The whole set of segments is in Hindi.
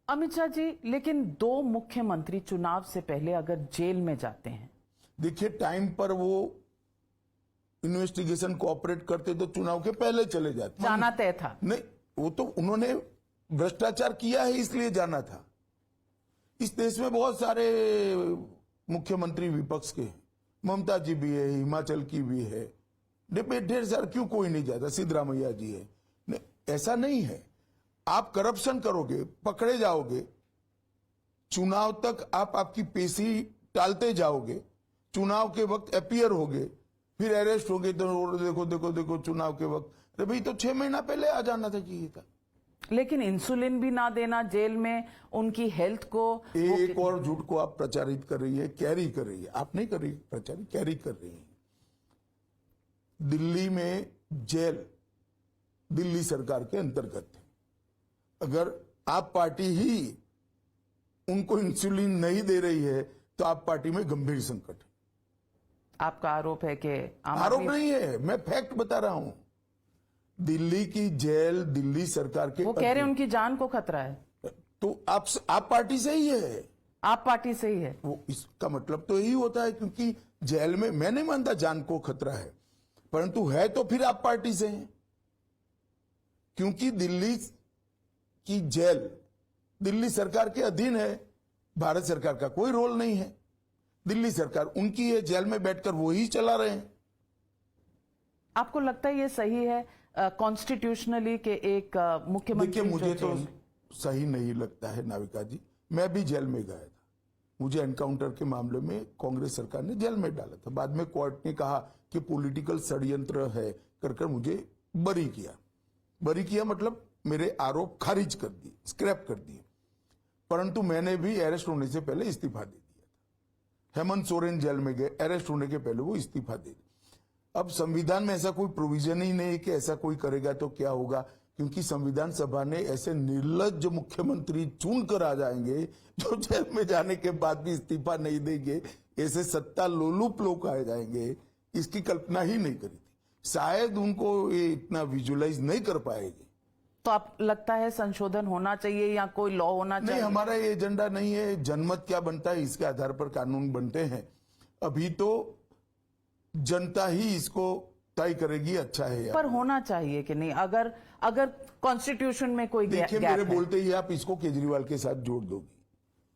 अमित शाह जी, लेकिन दो मुख्यमंत्री चुनाव से पहले अगर जेल में जाते हैं, देखिए टाइम पर वो इन्वेस्टिगेशन कोऑपरेट करते तो चुनाव के पहले चले जाते। जाना तय था। नहीं, वो तो उन्होंने भ्रष्टाचार किया है इसलिए जाना था। इस देश में बहुत सारे मुख्यमंत्री विपक्ष के हैं, ममता जी भी है, हिमाचल की भी है, ढेर सारे, क्यों कोई नहीं जाता, सिद्धरामैया जी है। नहीं, ऐसा नहीं है। आप करप्शन करोगे, पकड़े जाओगे, चुनाव तक आप आपकी पेशी टालते जाओगे, चुनाव के वक्त अपीयर होगे, फिर अरेस्ट होगे, तो देखो देखो देखो चुनाव के वक्त, अरे भाई तो 6 महीना पहले आ जाना था चाहिए था। लेकिन इंसुलिन भी ना देना, जेल में उनकी हेल्थ को, एक और झूठ को आप प्रचारित कर रही है, कैरी कर रही है। आप नहीं कर रही प्रचारित, कैरी कर रही है। दिल्ली में जेल दिल्ली सरकार के अंतर्गत है। अगर आप पार्टी ही उनको इंसुलिन नहीं दे रही है तो आप पार्टी में गंभीर संकट है। आपका आरोप है कि आरोप नहीं है, मैं फैक्ट बता रहा हूं। दिल्ली की जेल दिल्ली सरकार के, वो कह रहे हैं उनकी जान को खतरा है। तो आप पार्टी से ही है। आप पार्टी से ही है। वो इसका मतलब तो यही होता है, क्योंकि जेल में, मैं नहीं मानता जान को खतरा है, परंतु है तो फिर आप पार्टी से हैं। क्योंकि दिल्ली की जेल दिल्ली सरकार के अधीन है, भारत सरकार का कोई रोल नहीं है। दिल्ली सरकार उनकी है, जेल में बैठकर वो ही चला रहे हैं। आपको लगता है ये सही है कॉन्स्टिट्यूशनली के एक मुख्यमंत्री? देखिए, मुझे तो सही नहीं लगता है नाविका जी। मैं भी जेल में गया था, मुझे एनकाउंटर के मामले में कांग्रेस सरकार ने जेल में डाला था। बाद में कोर्ट ने कहा कि पॉलिटिकल षड्यंत्र है कर मुझे बरी किया, मतलब मेरे आरोप खारिज कर दिए, स्क्रैप कर दिए। परंतु मैंने भी अरेस्ट होने से पहले इस्तीफा दे दिया था। हेमंत सोरेन जेल में गए, अरेस्ट होने के पहले वो इस्तीफा दे दिया। अब संविधान में ऐसा कोई प्रोविजन ही नहीं कि ऐसा कोई करेगा तो क्या होगा, क्योंकि संविधान सभा ने ऐसे निर्लज्ज मुख्यमंत्री चुन कर आ जाएंगे जो जेल में जाने के बाद भी इस्तीफा नहीं देंगे। ऐसे सत्ता लोलुप लोग आ जाएंगे, इसकी कल्पना ही नहीं करी थी। शायद उनको ये इतना विजुअलाइज नहीं कर पाएंगे। तो आप लगता है संशोधन होना चाहिए या कोई लॉ होना चाहिए? नहीं, हमारा ये एजेंडा नहीं है। जनमत क्या बनता है इसके आधार पर कानून बनते हैं। अभी तो जनता ही इसको तय करेगी अच्छा है पर होना चाहिए कि नहीं? अगर कॉन्स्टिट्यूशन में कोई गैप है। मेरे बोलते ही आप इसको केजरीवाल के साथ जोड़ दोगी।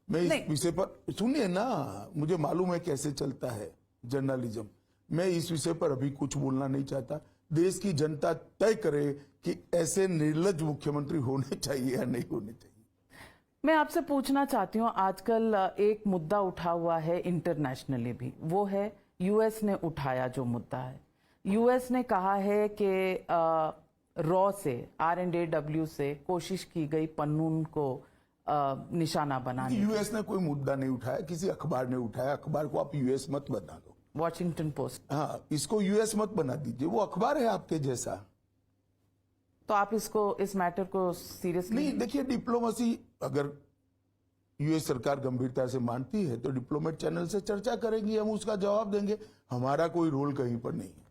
मैं इस विषय पर, सुनिए ना, मुझे मालूम है कैसे चलता है जर्नलिज्म। मैं इस विषय पर अभी कुछ बोलना नहीं चाहता। देश की जनता तय करे कि ऐसे निर्लज्ज मुख्यमंत्री होने चाहिए या नहीं होने चाहिए। मैं आपसे पूछना चाहती हूं, आजकल एक मुद्दा उठा हुआ है इंटरनेशनली भी, वो है यूएस ने उठाया जो मुद्दा है। यूएस ने कहा है कि रॉ से, R&AW से कोशिश की गई पन्नून को निशाना बनाने। यूएस ने कोई मुद्दा नहीं उठाया, किसी अखबार ने उठाया। अखबार को आप यूएस मत बना दो, वॉशिंगटन पोस्ट। हाँ, इसको यूएस मत बना दीजिए, वो अखबार है आपके जैसा। तो आप इस मैटर को सीरियसली नहीं, देखिए डिप्लोमेसी अगर यूएस सरकार गंभीरता से मानती है तो डिप्लोमेट चैनल से चर्चा करेंगी, हम उसका जवाब देंगे। हमारा कोई रोल कहीं पर नहीं है।